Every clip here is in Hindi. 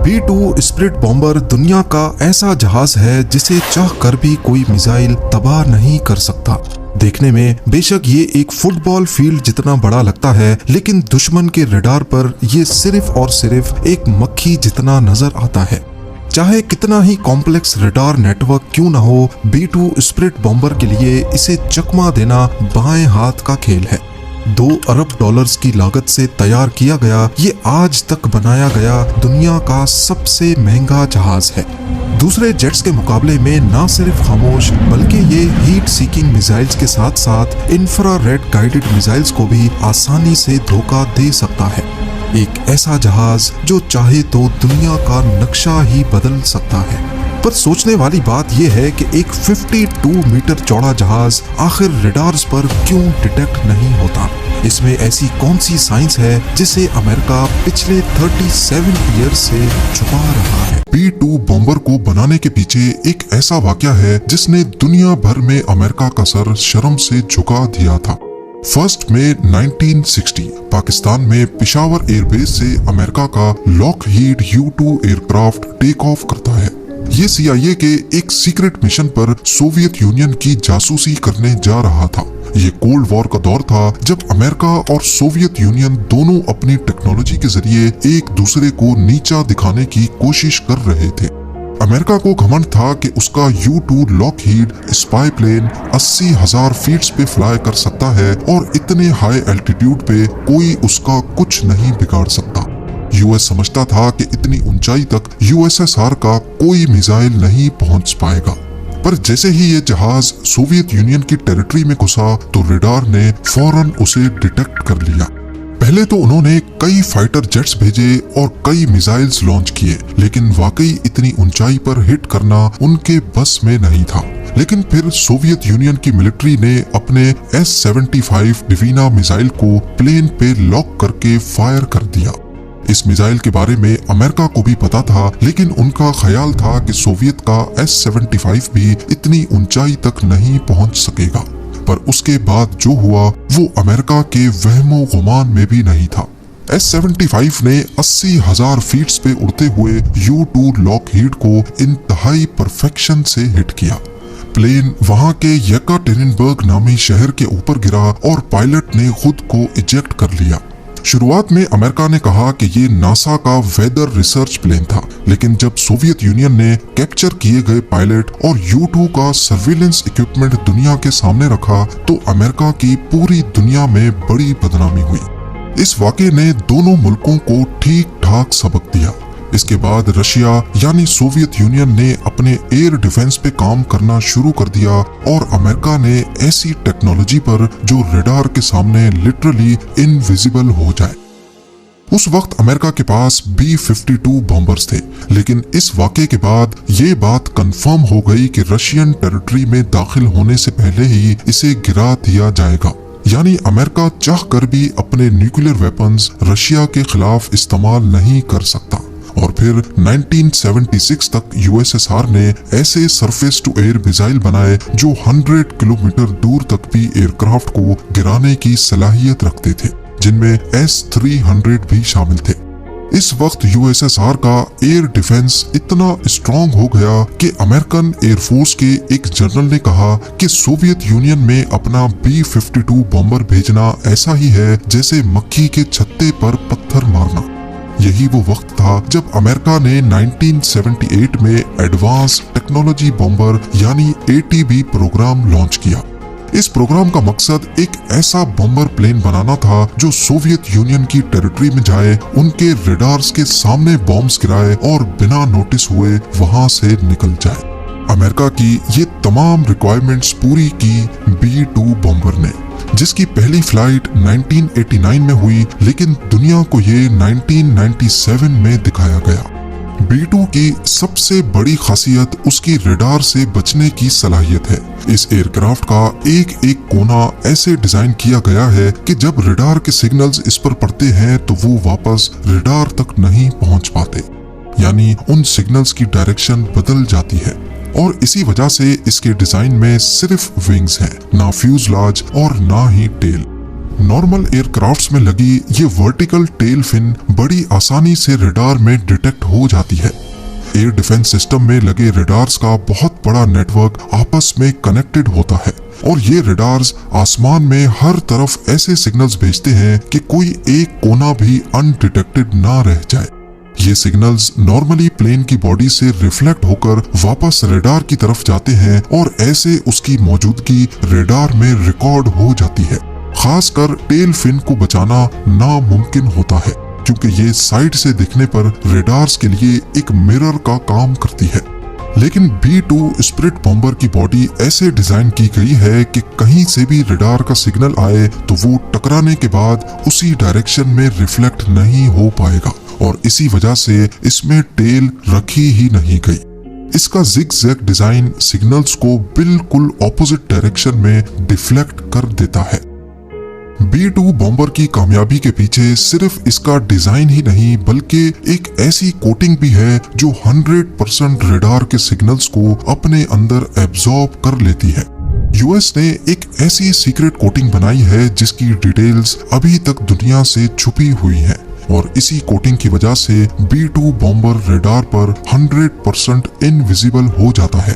B-2 स्पिरिट बॉम्बर दुनिया का ऐसा जहाज है जिसे चाह कर भी कोई मिसाइल तबाह नहीं कर सकता। देखने में बेशक ये एक फुटबॉल फील्ड जितना बड़ा लगता है, लेकिन दुश्मन के रडार पर ये सिर्फ और सिर्फ एक मक्खी जितना नजर आता है। चाहे कितना ही कॉम्प्लेक्स रडार नेटवर्क क्यों न हो, B-2 स्पिरिट बॉम्बर के लिए इसे चकमा देना बाएं हाथ का खेल है। 2 अरब डॉलर्स की लागत से तैयार किया गया ये आज तक बनाया गया दुनिया का सबसे महंगा जहाज है। दूसरे जेट्स के मुकाबले में न सिर्फ खामोश बल्कि ये हीट सीकिंग मिसाइल्स के साथ साथ इंफ्रारेड गाइडेड मिसाइल्स को भी आसानी से धोखा दे सकता है। एक ऐसा जहाज जो चाहे तो दुनिया का नक्शा ही बदल सकता है। पर सोचने वाली बात यह है कि एक 52 मीटर चौड़ा जहाज आखिर रडार्स पर क्यों डिटेक्ट नहीं होता। इसमें ऐसी कौन सी साइंस है जिसे अमेरिका पिछले 37 ईयर्स से छुपा रहा है। B-2 बॉम्बर को बनाने के पीछे एक ऐसा वाकया है जिसने दुनिया भर में अमेरिका का सर शर्म से झुका दिया था। 1 मई 1960 पाकिस्तान में पेशावर एयरबेस से अमेरिका का Lockheed U-2 aircraft take off करता है। ये CIA के एक सीक्रेट मिशन पर सोवियत यूनियन की जासूसी करने जा रहा था। ये कोल्ड वॉर का दौर था जब अमेरिका और सोवियत यूनियन दोनों अपनी टेक्नोलॉजी के जरिए एक दूसरे को नीचा दिखाने की कोशिश कर रहे थे। अमेरिका को घमंड था कि उसका U-2 Lockheed spy plane 80,000 feet पे फ्लाई कर सकता है और इतने हाई एल्टीट्यूड पे कोई उसका कुछ नहीं बिगाड़ सकता। US समझता था कि इतनी ऊंचाई तक USSR का कोई मिसाइल नहीं पहुंच पाएगा। पर जैसे ही ये जहाज सोवियत यूनियन की टेरिटरी में घुसा तो रडार ने फौरन उसे डिटेक्ट कर लिया। पहले तो उन्होंने कई फाइटर जेट्स भेजे और कई मिसाइल्स लॉन्च किए, लेकिन वाकई इतनी ऊंचाई पर हिट करना उनके बस में नहीं था। लेकिन फिर सोवियत यूनियन की मिलिट्री ने अपने S-75 डिवीना मिसाइल को प्लेन पे लॉक करके फायर कर दिया। इस मिसाइल के बारे में अमेरिका को भी पता था, लेकिन उनका ख्याल था कि सोवियत का S-75 भी इतनी ऊंचाई तक नहीं पहुंच सकेगा। पर उसके बाद जो हुआ वो अमेरिका के वहमो गुमान में भी नहीं था। S-75 ने 80,000 फीट पे उड़ते हुए U-2 लॉकहीड को इंतहाई परफेक्शन से हिट किया। प्लेन वहां के येकाटेरिनबर्ग नामी शहर के ऊपर गिरा और पायलट ने खुद को इजेक्ट कर लिया। शुरुआत में अमेरिका ने कहा कि ये नासा का वेदर रिसर्च प्लेन था, लेकिन जब सोवियत यूनियन ने कैप्चर किए गए पायलट और U-2 का सर्विलेंस इक्विपमेंट दुनिया के सामने रखा तो अमेरिका की पूरी दुनिया में बड़ी बदनामी हुई। इस वाक़े ने दोनों मुल्कों को ठीक ठाक सबक दिया। इसके बाद रशिया यानी सोवियत यूनियन ने अपने एयर डिफेंस पे काम करना शुरू कर दिया और अमेरिका ने ऐसी टेक्नोलॉजी पर जो रडार के सामने लिटरली इनविजिबल हो जाए। उस वक्त अमेरिका के पास B-52 बॉम्बर्स थे, लेकिन इस वाक़े के बाद ये बात कंफर्म हो गई कि रशियन टेरिटरी में दाखिल होने से पहले ही इसे गिरा दिया जाएगा। यानी अमेरिका चाह कर भी अपने न्यूक्लियर वेपन्स रशिया के खिलाफ इस्तेमाल नहीं कर सकता। और फिर 1976 तक USSR ने ऐसे सरफेस टू एयर मिसाइल बनाए जो 100 किलोमीटर दूर तक भी एयरक्राफ्ट को गिराने की सलाहियत रखते थे, जिनमें S-300 भी शामिल थे। इस वक्त USSR का एयर डिफेंस इतना स्ट्रॉन्ग हो गया कि अमेरिकन एयरफोर्स के एक जनरल ने कहा कि सोवियत यूनियन में अपना B-52 बॉम्बर भेजना ऐसा ही है जैसे मक्खी के छत्ते पर पत्थर मारना। यही वो वक्त था जब अमेरिका ने 1978 में एडवांस टेक्नोलॉजी बॉम्बर यानी ATB प्रोग्राम लॉन्च किया। इस प्रोग्राम का मकसद एक ऐसा बॉम्बर प्लेन बनाना था जो सोवियत यूनियन की टेरिटरी में जाए, उनके रडार्स के सामने बॉम्ब्स गिराए और बिना नोटिस हुए वहां से निकल जाए। अमेरिका की ये तमाम रिक्वायरमेंट्स पूरी की B-2 बॉम्बर ने, जिसकी पहली फ्लाइट 1989 में हुई, लेकिन दुनिया को ये 1997 में दिखाया गया। B-2 की सबसे बड़ी खासियत उसकी रडार से बचने की सलाहियत है। इस एयरक्राफ्ट का एक एक कोना ऐसे डिजाइन किया गया है कि जब रडार के सिग्नल्स इस पर पड़ते हैं तो वो वापस रडार तक नहीं पहुंच पाते, यानी उन सिग्नल्स की डायरेक्शन बदल जाती है। और इसी वजह से इसके डिजाइन में सिर्फ विंग्स हैं, ना फ्यूजलाज और ना ही टेल। नॉर्मल एयरक्राफ्ट्स में लगी ये वर्टिकल टेल फिन बड़ी आसानी से रडार में डिटेक्ट हो जाती है। एयर डिफेंस सिस्टम में लगे रडार्स का बहुत बड़ा नेटवर्क आपस में कनेक्टेड होता है और ये रडार्स आसमान में हर तरफ ऐसे सिग्नल्स भेजते हैं कि कोई एक कोना भी अनडिटेक्टेड ना रह जाए। ये सिग्नल्स नॉर्मली प्लेन की बॉडी से रिफ्लेक्ट होकर वापस रडार की तरफ जाते हैं और ऐसे उसकी मौजूदगी रडार में रिकॉर्ड हो जाती है। खासकर टेल फिन को बचाना नामुमकिन होता है क्योंकि ये साइड से दिखने पर रडार्स के लिए एक मिरर का काम करती है। लेकिन B-2 स्पिरिट बॉम्बर की बॉडी ऐसे डिजाइन की गई है कि कहीं से भी रडार का सिग्नल आए तो वो टकराने के बाद उसी डायरेक्शन में रिफ्लेक्ट नहीं हो पाएगा और इसी वजह से इसमें टेल रखी ही नहीं गई। इसका जिग-जैग डिजाइन सिग्नल्स को बिल्कुल ऑपोजिट डायरेक्शन में डिफ्लेक्ट कर देता है। B-2 बॉम्बर की कामयाबी के पीछे सिर्फ इसका डिजाइन ही नहीं बल्कि एक ऐसी कोटिंग भी है जो 100% रडार के सिग्नल्स को अपने अंदर एब्जॉर्ब कर लेती है। यूएस ने एक ऐसी सीक्रेट कोटिंग बनाई है जिसकी डिटेल्स अभी तक दुनिया से छुपी हुई हैं और इसी कोटिंग की वजह से B-2 बॉम्बर रडार पर 100% इनविजिबल हो जाता है।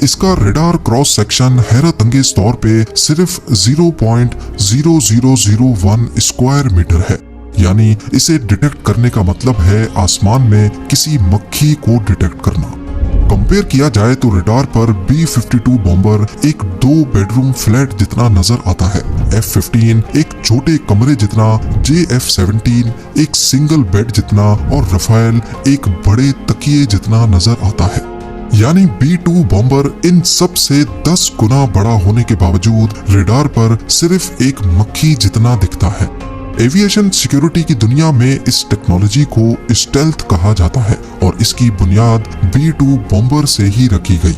इसका रडार क्रॉस सेक्शन हैरत अंगेज तौर पे सिर्फ 0.0001 स्क्वायर मीटर है, यानी इसे डिटेक्ट करने का मतलब है आसमान में किसी मक्खी को डिटेक्ट करना। कंपेयर किया जाए तो रडार पर B-52 बॉम्बर एक 2 बेडरूम फ्लैट जितना नजर आता है, F-15 एक छोटे कमरे जितना, JF-17 एक सिंगल बेड जितना और रफाएल एक बड़े तकिए जितना नजर आता है। यानी B-2 बॉम्बर इन सब से 10 गुना बड़ा होने के बावजूद रडार पर सिर्फ एक मक्खी जितना दिखता है। एविएशन सिक्योरिटी की दुनिया में इस टेक्नोलॉजी को स्टेल्थ कहा जाता है और इसकी बुनियाद B-2 बॉम्बर से ही रखी गई।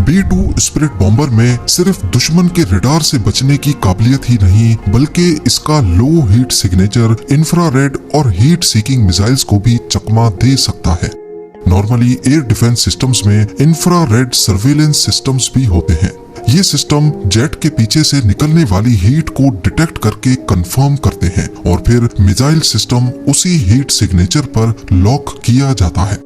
B-2 स्पिरिट बॉम्बर में सिर्फ दुश्मन के रडार से बचने की काबिलियत ही नहीं बल्कि इसका लो हीट सिग्नेचर इंफ्रारेड और हीट सीकिंग मिसाइल्स को भी चकमा दे सकता है। नॉर्मली एयर डिफेंस सिस्टम्स में इंफ्रारेड सर्वेलेंस सिस्टम्स भी होते हैं। ये सिस्टम जेट के पीछे से निकलने वाली हीट को डिटेक्ट करके कंफर्म करते हैं और फिर मिसाइल सिस्टम उसी हीट सिग्नेचर पर लॉक किया जाता है।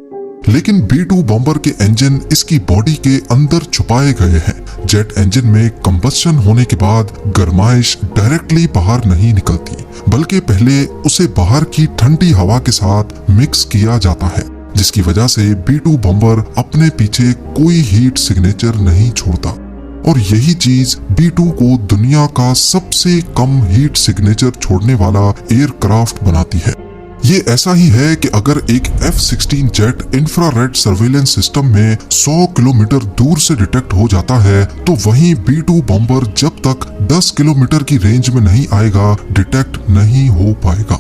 लेकिन B-2 बॉम्बर के इंजन इसकी बॉडी के अंदर छुपाए गए हैं। जेट इंजन में कंबस्शन होने के बाद गर्माइश डायरेक्टली बाहर नहीं निकलती बल्कि पहले उसे बाहर की ठंडी हवा के साथ मिक्स किया जाता है, जिसकी वजह से B-2 बॉम्बर अपने पीछे कोई हीट सिग्नेचर नहीं छोड़ता और यही चीज B-2 को दुनिया का सबसे कम हीट सिग्नेचर छोड़ने वाला एयरक्राफ्ट बनाती है। ये ऐसा ही है कि अगर एक F-16 jet infrared surveillance system में 100 किलोमीटर दूर से डिटेक्ट हो जाता है तो वहीं B-2 बॉम्बर जब तक 10 किलोमीटर की रेंज में नहीं आएगा डिटेक्ट नहीं हो पाएगा।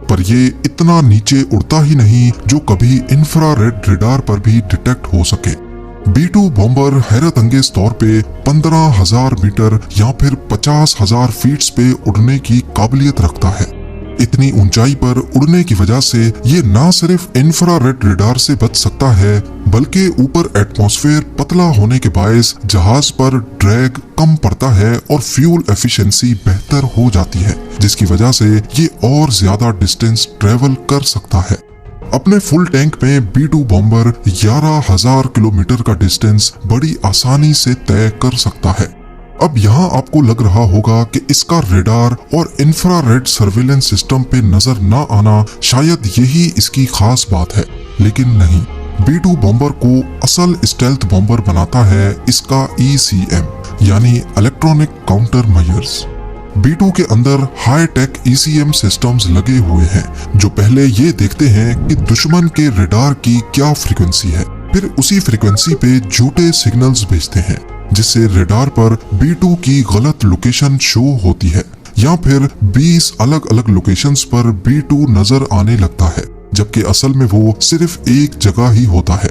पर ये इतना नीचे उड़ता ही नहीं जो कभी इंफ्रारेड रडार पर भी डिटेक्ट हो सके। B-2 बॉम्बर हैरत अंगेज तौर पे 15,000 मीटर या फिर 50,000 फीट पे उड़ने की काबिलियत रखता है। इतनी ऊंचाई पर उड़ने की वजह से ये ना सिर्फ इंफ्रारेड रडार से बच सकता है बल्कि ऊपर एटमॉस्फेयर पतला होने के बायस जहाज पर ड्रैग कम पड़ता है और फ्यूल एफिशिएंसी बेहतर हो जाती है, जिसकी वजह से ये और ज्यादा डिस्टेंस ट्रेवल कर सकता है। अपने फुल टैंक में B-2 बॉम्बर 11,000 किलोमीटर का डिस्टेंस बड़ी आसानी से तय कर सकता है। अब यहाँ आपको लग रहा होगा कि इसका रडार और इंफ्रारेड सर्वेलेंस सिस्टम पे नजर ना आना शायद यही इसकी खास बात है, लेकिन नहीं। B-2 बॉम्बर को असल स्टेल्थ बॉम्बर बनाता है इसका ECM यानी इलेक्ट्रॉनिक काउंटर मेजर्स। B-2 के अंदर हाई टेक ECM सिस्टम्स लगे हुए हैं जो पहले ये देखते हैं कि दुश्मन के रडार की क्या फ्रीक्वेंसी है, फिर उसी फ्रीक्वेंसी पे झूठे सिग्नल्स भेजते हैं जिससे रडार पर B-2 की गलत लोकेशन शो होती है या फिर 20 अलग अलग लोकेशंस पर B-2 नजर आने लगता है जबकि असल में वो सिर्फ एक जगह ही होता है।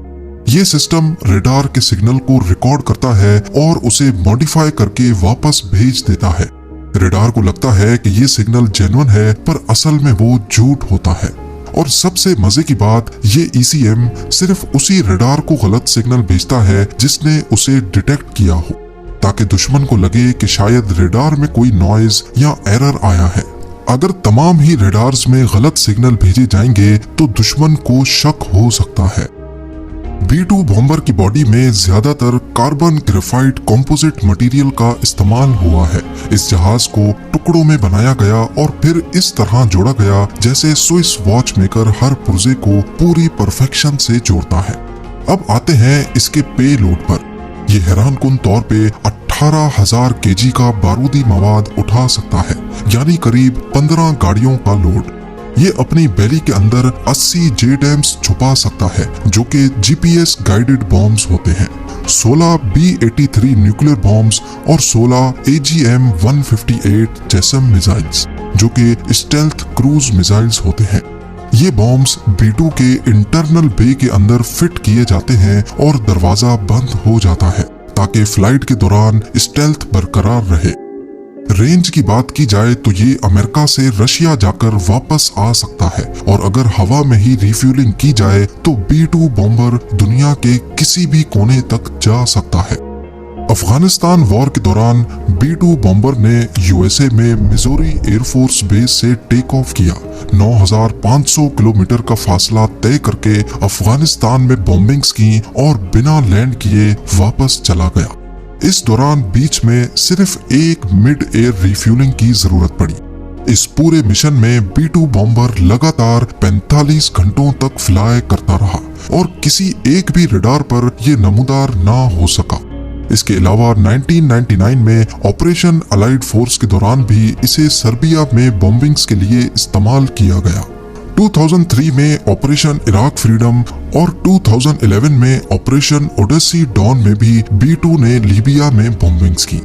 ये सिस्टम रडार के सिग्नल को रिकॉर्ड करता है और उसे मॉडिफाई करके वापस भेज देता है। रडार को लगता है कि ये सिग्नल जेन्युइन है पर असल में वो झूठ होता है। और सबसे मजे की बात, ये ECM सिर्फ उसी रडार को गलत सिग्नल भेजता है जिसने उसे डिटेक्ट किया हो। ताकि दुश्मन को लगे कि शायद रेडार में कोई नॉइज या एरर आया है। अगर तमाम ही रेडार्स में गलत सिग्नल भेजे जाएंगे तो दुश्मन को शक हो सकता है। B-2 बॉम्बर की बॉडी में ज्यादातर कार्बन ग्रेफाइट कंपोजिट मटेरियल का इस्तेमाल हुआ है। इस जहाज को टुकड़ों में बनाया गया और फिर इस तरह जोड़ा गया जैसे स्विस वॉच मेकर हर पुर्जे को पूरी परफेक्शन से जोड़ता है। अब आते हैं इसके पे लोड पर। ये हैरानकुन तौर पे 18,000 केजी का बारूदी मवाद उठा सकता है, यानी करीब 15 गाड़ियों का लोड। ये अपनी बेली के अंदर 80 जेडएम्स छुपा सकता है, जो कि जीपीएस गाइडेड बॉम्ब्स होते हैं, 16 B-83 न्यूक्लियर बॉम्ब्स और 16 AGM-158 जेसम मिसाइल्स, जो कि स्टेल्थ क्रूज मिसाइल्स होते हैं। ये बॉम्ब्स B-2 के इंटरनल बे के अंदर फिट किए जाते हैं और दरवाजा बंद हो जाता है ताकि फ्लाइट के दौरान स्टेल्थ बरकरार रहे। रेंज की बात की जाए तो ये अमेरिका से रशिया जाकर वापस आ सकता है, और अगर हवा में ही रिफ्यूलिंग की जाए तो B-2 बॉम्बर दुनिया के किसी भी कोने तक जा सकता है। अफगानिस्तान वॉर के दौरान B-2 बॉम्बर ने यूएसए में मिजोरी एयरफोर्स बेस से टेक ऑफ किया। 9,500 किलोमीटर का फासला तय करके अफगानिस्तान में बॉम्बिंग्स की और बिना लैंड किए वापस चला गया। इस दौरान बीच में सिर्फ एक मिड एयर रिफ्यूलिंग की जरूरत पड़ी। इस पूरे मिशन में B-2 बॉम्बर लगातार 45 घंटों तक फ्लाई करता रहा और किसी एक भी रडार पर यह नमूदार ना हो सका। इसके अलावा 1999 में ऑपरेशन अलाइड फोर्स के दौरान भी इसे सर्बिया में बॉम्बिंग्स के लिए इस्तेमाल किया गया। 2003 में ऑपरेशन इराक फ्रीडम और 2011 में ऑपरेशन ओडेसी डॉन में भी B-2 ने लीबिया में बॉम्बिंग्स की।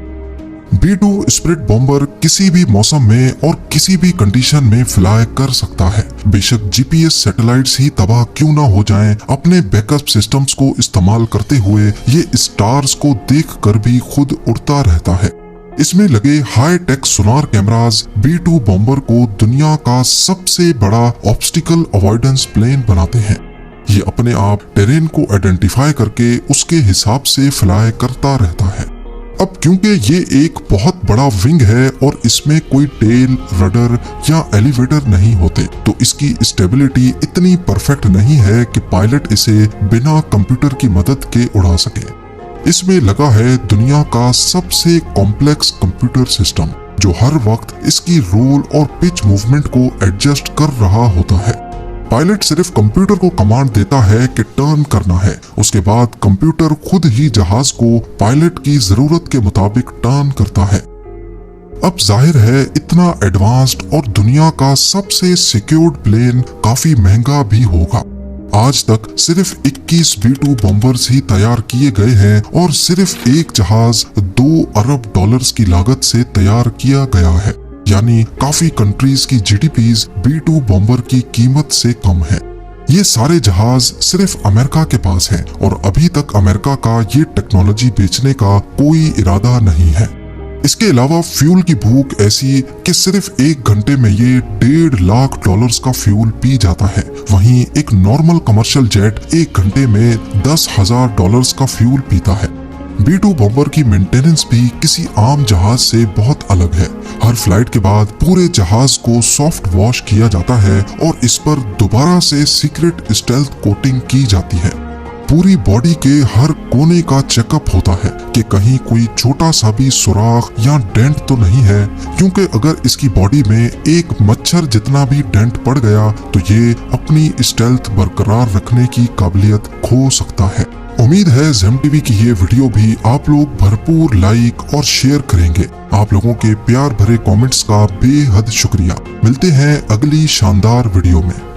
B-2 स्पिरिट बॉम्बर किसी भी मौसम में और किसी भी कंडीशन में फ्लाई कर सकता है। बेशक जीपीएस सैटेलाइट्स ही तबाह क्यों ना हो जाएं, अपने बैकअप सिस्टम्स को इस्तेमाल करते हुए ये स्टार्स को देखकर भी खुद उड़ता रहता है। इसमें लगे हाई टेक सोनार कैमरास B-2 बॉम्बर को दुनिया का सबसे बड़ा ऑब्स्टिकल अवॉइडेंस प्लेन बनाते हैं। ये अपने आप टेरेन को आइडेंटिफाई करके उसके हिसाब से फ्लाई करता रहता है। अब क्योंकि ये एक बहुत बड़ा विंग है और इसमें कोई टेल, रडर या एलिवेटर नहीं होते, तो इसकी स्टेबिलिटी इतनी परफेक्ट नहीं है कि पायलट इसे बिना कंप्यूटर की मदद के उड़ा सके। इसमें लगा है दुनिया का सबसे कॉम्प्लेक्स कंप्यूटर सिस्टम, जो हर वक्त इसकी रोल और पिच मूवमेंट को एडजस्ट कर रहा होता है। पायलट सिर्फ कंप्यूटर को कमांड देता है कि टर्न करना है, उसके बाद कंप्यूटर खुद ही जहाज को पायलट की जरूरत के मुताबिक टर्न करता है। अब जाहिर है इतना एडवांस्ड और दुनिया का सबसे सिक्योर्ड प्लेन काफी महंगा भी होगा। आज तक सिर्फ 21 B-2 बॉम्बर्स ही तैयार किए गए हैं और सिर्फ एक जहाज $2 अरब की लागत से तैयार किया गया है, यानी काफी कंट्रीज की जीडीपीज B-2 बॉम्बर की कीमत से कम है। ये सारे जहाज सिर्फ अमेरिका के पास हैं और अभी तक अमेरिका का ये टेक्नोलॉजी बेचने का कोई इरादा नहीं है। इसके अलावा फ्यूल की भूख ऐसी कि सिर्फ 1 घंटे में ये $1.5 लाख का फ्यूल पी जाता है। वहीं एक नॉर्मल कमर्शियल जेट 1 घंटे में $10,000 का फ्यूल पीता है। B-2 बॉम्बर की मेंटेनेंस भी किसी आम जहाज से बहुत अलग है। हर फ्लाइट के बाद पूरे जहाज को सॉफ्ट वॉश किया जाता है और इस पर दोबारा से सीक्रेट स्टेल्थ कोटिंग की जाती है। पूरी बॉडी के हर कोने का चेकअप होता है कि कहीं कोई छोटा सा भी सुराख या डेंट तो नहीं है, क्योंकि अगर इसकी बॉडी में एक मच्छर जितना भी डेंट पड़ गया तो ये अपनी स्टेल्थ बरकरार रखने की काबिलियत खो सकता है। उम्मीद है ज़ेम टीवी की ये वीडियो भी आप लोग भरपूर लाइक और शेयर करेंगे। आप लोगों के प्यार भरे कमेंट्स का बेहद शुक्रिया। मिलते हैं अगली शानदार वीडियो में।